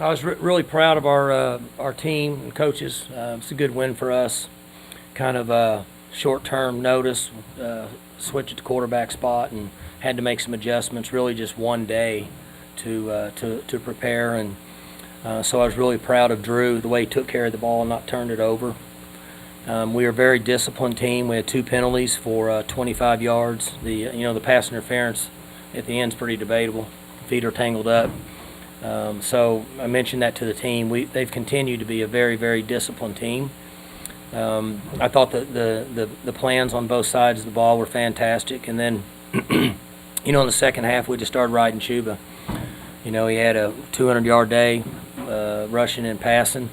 I was really proud of our team and coaches. It's a good win for us. Kind of a short-term notice, switched at the quarterback spot and had to make some adjustments. Really, just one day to prepare, and so I was really proud of Drew, the way he took care of the ball and not turned it over. We are a very disciplined team. We had 2 penalties for 25 yards. The pass interference at the end is pretty debatable. Feet are tangled up. So I mentioned that to the team. They've continued to be a very, very disciplined team. I thought that the plans on both sides of the ball were fantastic. And then, in the second half, we just started riding Chuba. He had a 200-yard day rushing and passing.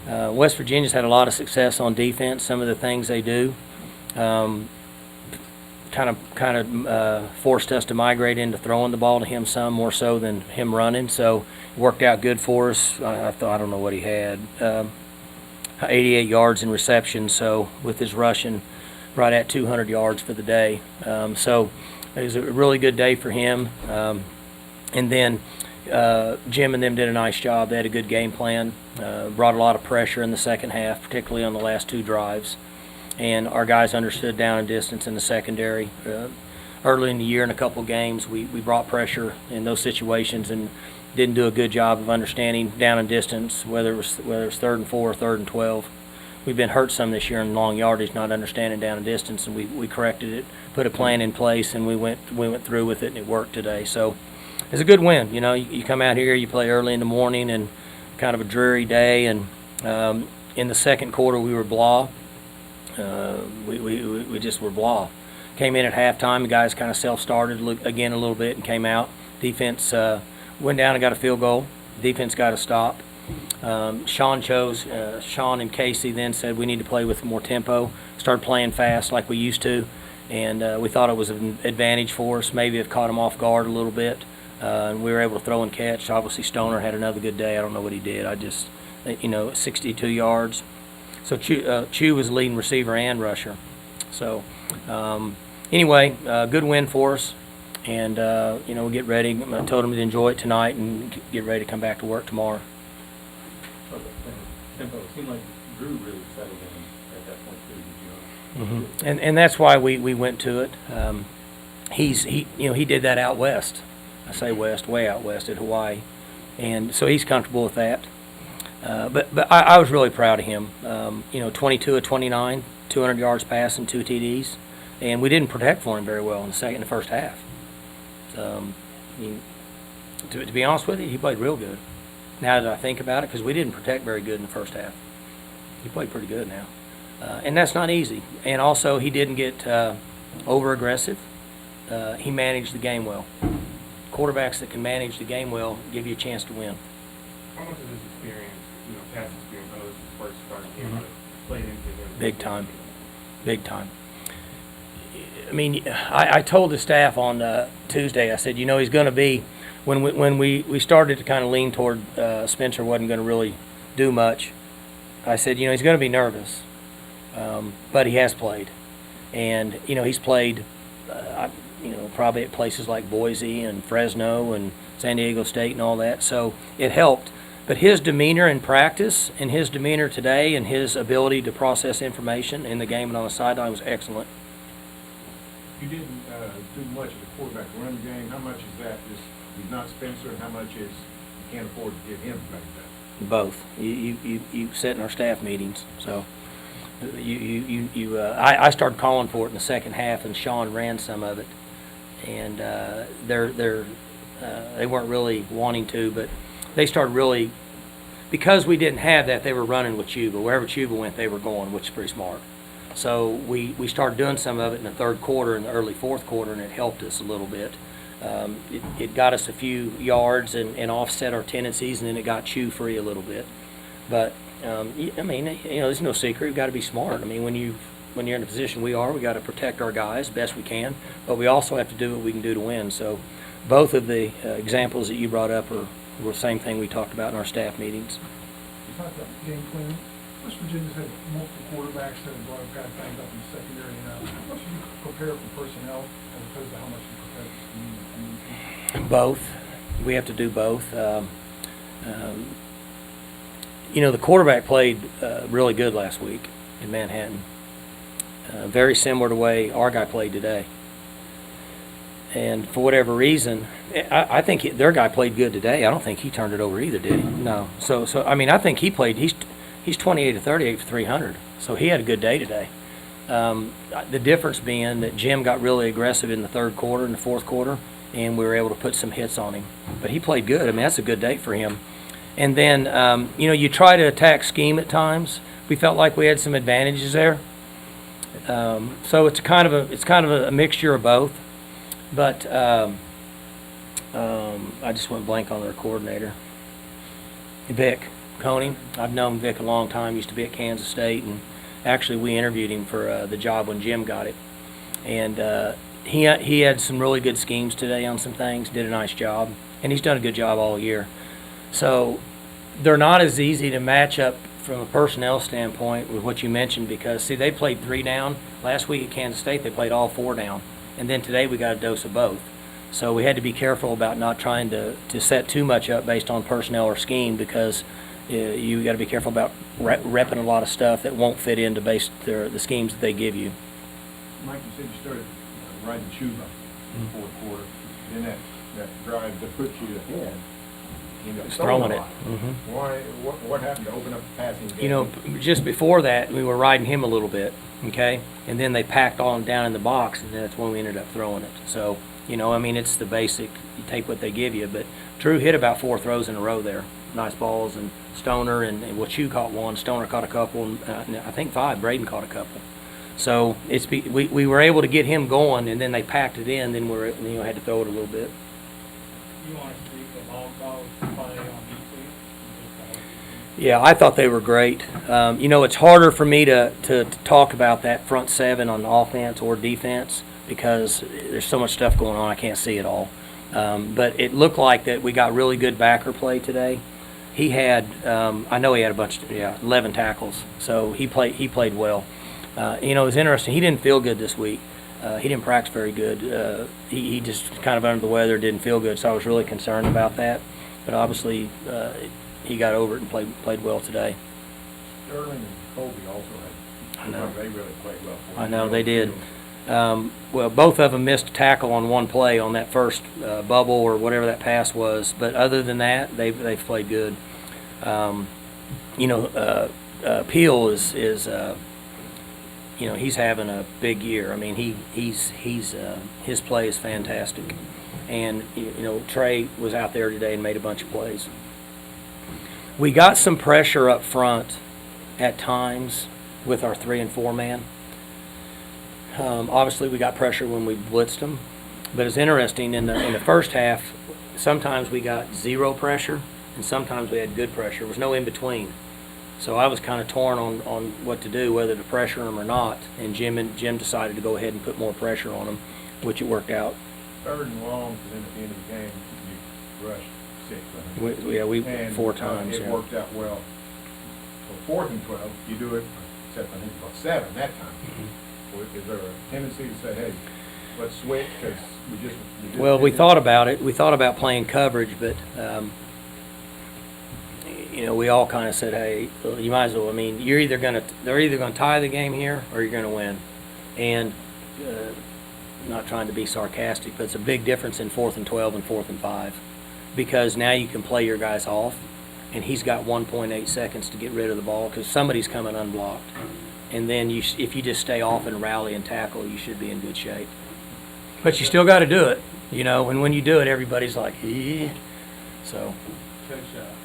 West Virginia's had a lot of success on defense. Some of the things they do kind of forced us to migrate into throwing the ball to him some more so than him running. So it worked out good for us. I don't know what he had, 88 yards in reception. So with his rushing, right at 200 yards for the day. So it was a really good day for him. And then Jim and them did a nice job. They had a good game plan. Brought a lot of pressure in the second half, particularly on the last 2 drives. And our guys understood down and distance in the secondary. Early in the year in a couple of games, we brought pressure in those situations and didn't do a good job of understanding down and distance, whether it was 3rd and 4 or 3rd and 12. We've been hurt some this year in long yardage, not understanding down and distance, and we corrected it, put a plan in place, and we went through with it, and it worked today. So it's a good win. You come out here, you play early in the morning, and kind of a dreary day, and in the second quarter we were blah. We just were blah. Came in at halftime. The guys kind of self-started again a little bit and came out. Defense went down and got a field goal. Defense got a stop. Sean and Casey then said we need to play with more tempo. Started playing fast like we used to, and we thought it was an advantage for us. Maybe it caught them off guard a little bit, and we were able to throw and catch. Obviously Stoner had another good day. I don't know what he did. 62 yards. So Chew was leading receiver and rusher. So anyway, good win for us. And, we get ready. I told them to enjoy it tonight and get ready to come back to work tomorrow. Tempo. It seemed like Drew really settled in at that point too. Mm-hmm. And that's why we went to it. He did that out west. I say west, way out west at Hawaii. And so he's comfortable with that. But I was really proud of him. 22 of 29, 200 yards passing, 2 TDs, and we didn't protect for him very well in the first half. To be honest with you, he played real good. Now that I think about it, because we didn't protect very good in the first half. He played pretty good now, and that's not easy. And also, he didn't get over aggressive. He managed the game well. Quarterbacks that can manage the game well give you a chance to win. How much of this experience, past experience, I know this is the first start game, but played into them? Big time. Big time. I mean, I told the staff on Tuesday, I said, he's going to be, when we started to kind of lean toward Spencer wasn't going to really do much, I said, he's going to be nervous, but he has played. And, he's played, probably at places like Boise and Fresno and San Diego State and all that, so it helped. But his demeanor in practice and his demeanor today and his ability to process information in the game and on the sideline was excellent. You didn't do much of the quarterback run game. How much is that just he's not Spencer, and how much is you can't afford to give him back that? Both. You sit in our staff meetings. So I started calling for it in the second half, and Sean ran some of it, and they weren't really wanting to, but they started really, because we didn't have that, they were running with Chuba. Wherever Chuba went, they were going, which is pretty smart. So we started doing some of it in the third quarter and the early fourth quarter, and it helped us a little bit. It got us a few yards and offset our tendencies, and then it got Chew free a little bit. But, there's no secret. We've got to be smart. I mean, when you're in the position we are, we got to protect our guys best we can, but we also have to do what we can do to win. So both of the examples that you brought up were the same thing we talked about in our staff meetings. You talked about game plan. West Virginia's had multiple quarterbacks that have got banged up in the secondary. How much do you prepare for personnel as opposed to how much you prepare for community? Both. We have to do both. the quarterback played really good last week in Manhattan. Very similar to the way our guy played today. And for whatever reason, I think their guy played good today. I don't think he turned it over either, did he? No. So I mean, I think he played. He's 28 to 38 for 300. So he had a good day today. The difference being that Jim got really aggressive in the third quarter and the fourth quarter, and we were able to put some hits on him. But he played good. I mean, that's a good day for him. And then, you try to attack scheme at times. We felt like we had some advantages there. So it's kind of a mixture of both. But I just went blank on their coordinator. Vic Coney. I've known Vic a long time. Used to be at Kansas State, and actually we interviewed him for the job when Jim got it. And he had some really good schemes today on some things. Did a nice job, and he's done a good job all year. So they're not as easy to match up from a personnel standpoint with what you mentioned because, see, they played 3 down. Last week at Kansas State, they played all 4 down. And then today we got a dose of both. So we had to be careful about not trying to set too much up based on personnel or scheme because you got to be careful about repping a lot of stuff that won't fit into the schemes that they give you. Mike, you said you started riding Chuba in the fourth quarter. Then that drive that put you ahead. Throwing it. Mm-hmm. Why? What happened to open up the passing game? Just before that, we were riding him a little bit, okay? And then they packed all down in the box, and that's when we ended up throwing it. So, it's the basic. You take what they give you. But Drew hit about 4 throws in a row there. Nice balls, and Stoner and Wachu caught one. Stoner caught a couple, and I think 5. Braden caught a couple. So we were able to get him going, and then they packed it in. Then we had to throw it a little bit. You want to speak the long balls play on defense? Yeah, I thought they were great. It's harder for me to talk about that front 7 on offense or defense because there's so much stuff going on I can't see it all. But it looked like that we got really good backer play today. He had, I know he had 11 tackles, so he played well. It was interesting. He didn't feel good this week. He didn't practice very good. He just kind of under the weather, didn't feel good, so I was really concerned about that. But obviously, he got over it and played well today. Sterling and Colby also had. I know. They really played well for I know, they did. Well, both of them missed a tackle on one play on that first bubble or whatever that pass was. But other than that, they've played good. Peel is he's having a big year. I mean, he's his play is fantastic. And, Trey was out there today and made a bunch of plays. We got some pressure up front at times with our 3 and 4 man. Obviously, we got pressure when we blitzed them. But it's interesting, in the first half, sometimes we got 0 pressure, and sometimes we had good pressure. There was no in-between. So I was kind of torn on what to do, whether to pressure them or not. And Jim decided to go ahead and put more pressure on them, which it worked out. 3rd and long, and then at the end of the game, you rushed 6. I think. We 4 times. It worked out well. So 4th and 12, you do it, except I think about 7 that time. Mm-hmm. Is there a tendency to say, hey, let's switch because we just Well, we thought about it. We thought about playing coverage, but we all kind of said, hey, you might as well. I mean, they're either going to tie the game here or you're going to win. And not trying to be sarcastic, but it's a big difference in 4th and 12 and 4th and 5 because now you can play your guys off, and he's got 1.8 seconds to get rid of the ball because somebody's coming unblocked. And then if you just stay off and rally and tackle, you should be in good shape. But you still got to do it, and when you do it, everybody's like, eh. So. Coach,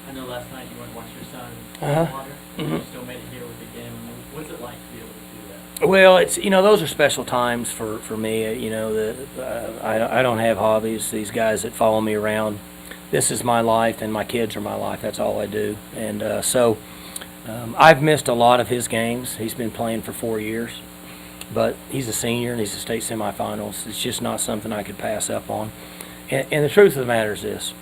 I know last night you went to watch your son water. Mm-hmm. You still made it here with the game. What's it like to be able to do that? Well, it's those are special times for me. I don't have hobbies. These guys that follow me around, this is my life, and my kids are my life. That's all I do. And I've missed a lot of his games. He's been playing for 4 years, but he's a senior and he's a state semifinals. It's just not something I could pass up on. And the truth of the matter is this.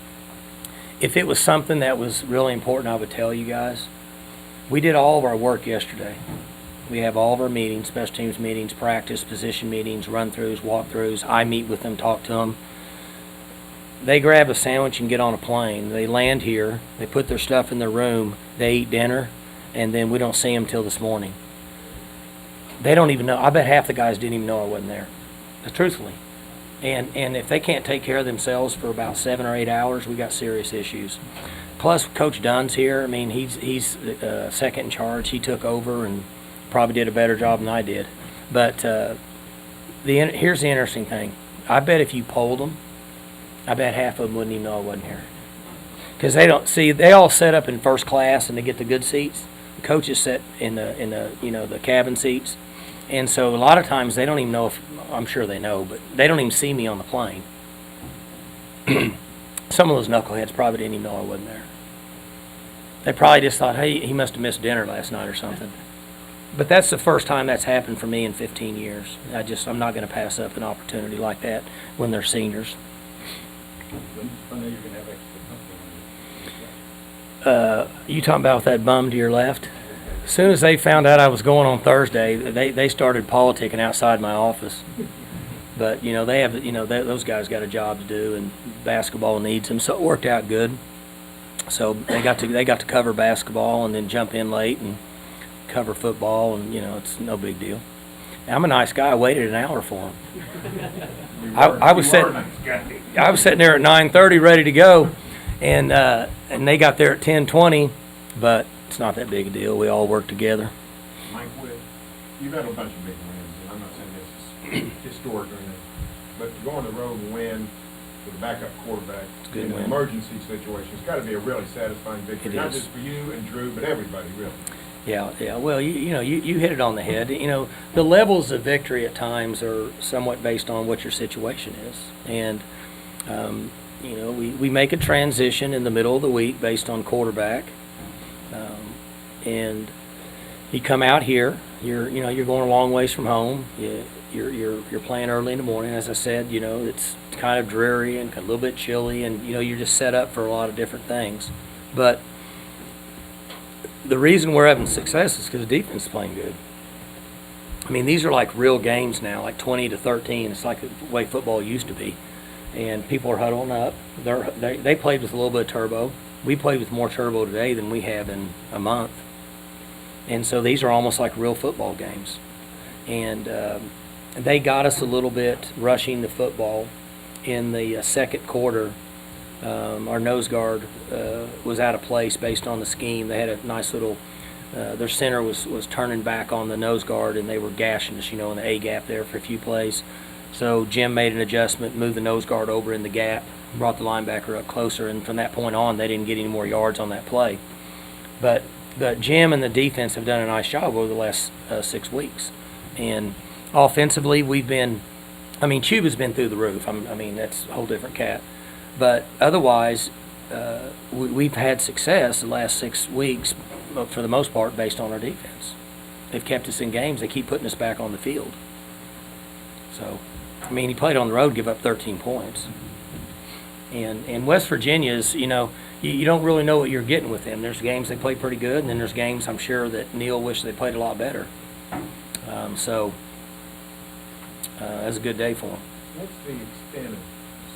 If it was something that was really important, I would tell you guys. We did all of our work yesterday. We have all of our meetings, special teams meetings, practice, position meetings, run-throughs, walk-throughs. I meet with them, talk to them. they grab a sandwich and get on a plane. They land here, they put their stuff in their room, they eat dinner, and then we don't see them till this morning. They don't even know. I bet half the guys didn't even know I wasn't there, truthfully. And if they can't take care of themselves for about 7 or 8 hours, we got serious issues. Plus, Coach Dunn's here. I mean, he's second in charge. He took over and probably did a better job than I did. But here's the interesting thing. I bet if you polled them, I bet half of them wouldn't even know I wasn't here. Because they don't see. They all set up in first class and they get the good seats. The coaches sit in the cabin seats. And so a lot of times they don't even know if, I'm sure they know, but they don't even see me on the plane. Some of those knuckleheads probably didn't even know I wasn't there. They probably just thought, hey, he must have missed dinner last night or something. But that's the first time that's happened for me in 15 years. I'm not going to pass up an opportunity like that when they're seniors. I know you're going to have extra company. You talking about that bum to your left? As soon as they found out I was going on Thursday, they started politicking outside my office. But they have those guys got a job to do, and basketball needs them, so it worked out good. So they got to cover basketball and then jump in late and cover football, and it's no big deal. I'm a nice guy. I waited an hour for them. I was sitting there at 9:30 ready to go, and they got there at 10:20, but it's not that big a deal. We all work together. Mike, you've had a bunch of big wins, and I'm not saying this is historic or anything, but to go on the road and win with a backup quarterback good in win. an emergency situation, it's got to be a really satisfying victory, It not is. just for you and Drew, but everybody, really. Yeah. Well, you hit it on the head. The levels of victory at times are somewhat based on what your situation is, and we make a transition in the middle of the week based on quarterback, and you come out here. You're going a long ways from home. You're playing early in the morning, as I said. It's kind of dreary and a little bit chilly, and you're just set up for a lot of different things, but the reason we're having success is because the defense is playing good. I mean, these are like real games now, like 20-13. It's like the way football used to be. And people are huddling up. They played with a little bit of turbo. We played with more turbo today than we have in a month. And so these are almost like real football games. And they got us a little bit rushing the football in the second quarter. Our nose guard was out of place based on the scheme. They had a nice little, their center was turning back on the nose guard, and they were gashing us, in the A gap there for a few plays. So Jim made an adjustment, moved the nose guard over in the gap, brought the linebacker up closer, and from that point on, they didn't get any more yards on that play. But Jim and the defense have done a nice job over the last 6 weeks. And offensively, Chuba's been through the roof. That's a whole different cat. But otherwise, we've had success the last 6 weeks, for the most part, based on our defense. They've kept us in games. They keep putting us back on the field. So, he played on the road, give up 13 points. And West Virginia's, you don't really know what you're getting with them. There's games they play pretty good, and then there's games I'm sure that Neil wished they played a lot better. That's a good day for them. What's the extent of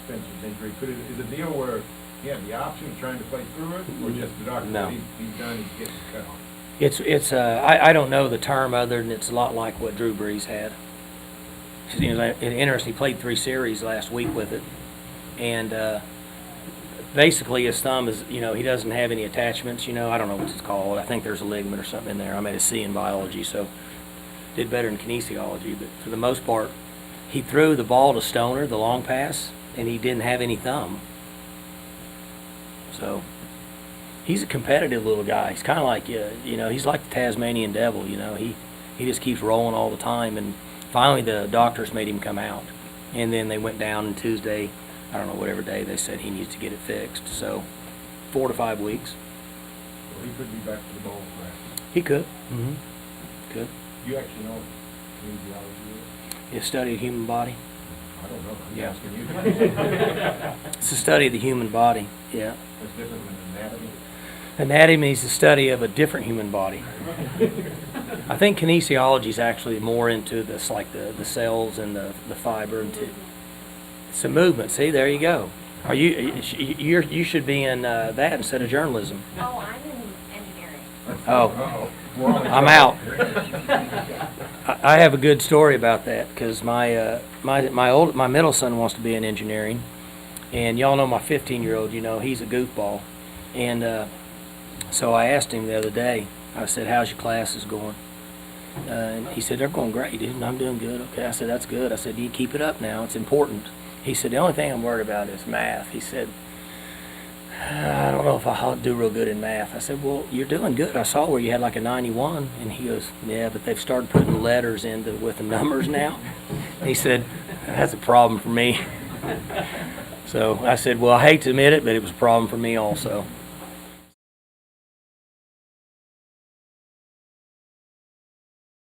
Spencer's injury? Is it a deal where he had the option of trying to play through it, or just the doctor No. said he's done, he's getting cut off? I don't know the term other than it's a lot like what Drew Brees had. It's interesting. He played 3 series last week with it, and basically his thumb is, he doesn't have any attachments. I don't know what it's called. I think there's a ligament or something in there. I made a C in biology, so did better in kinesiology. But for the most part, he threw the ball to Stoner, the long pass, and he didn't have any thumb. So he's a competitive little guy. He's kind of like, he's like the Tasmanian devil. He just keeps rolling all the time. And finally, the doctors made him come out, and then they went down on Tuesday. I don't know, whatever day they said he needs to get it fixed. So 4 to 5 weeks. Well, he could be back to the bowl practice. He could. Mm-hmm. Could. You actually know what kinesiology is? You study the human body. I don't know. I'm Yeah. asking you. It's the study of the human body. Yeah. That's different than anatomy. Anatomy is the study of a different human body. I think kinesiology is actually more into this, like the cells and the fiber. It's a movement. See, there you go. Are you should be in that instead of journalism. Oh, I'm in engineering. Oh, Uh-oh. We're on the I'm trouble. out. I have a good story about that because my middle son wants to be in engineering, and y'all know my 15-year-old. You know he's a goofball, and so I asked him the other day. I said, "How's your classes going?" And he said, "They're going great, dude. And I'm doing good." Okay, I said, "That's good." I said, "You keep it up now. It's important." He said, "The only thing I'm worried about is math." He said, "I don't know if I'll do real good in math." I said, "Well, you're doing good. I saw where you had like a 91." And he goes, "Yeah, but they've started putting letters with the numbers now." He said, "That's a problem for me." So I said, "Well, I hate to admit it, but it was a problem for me also."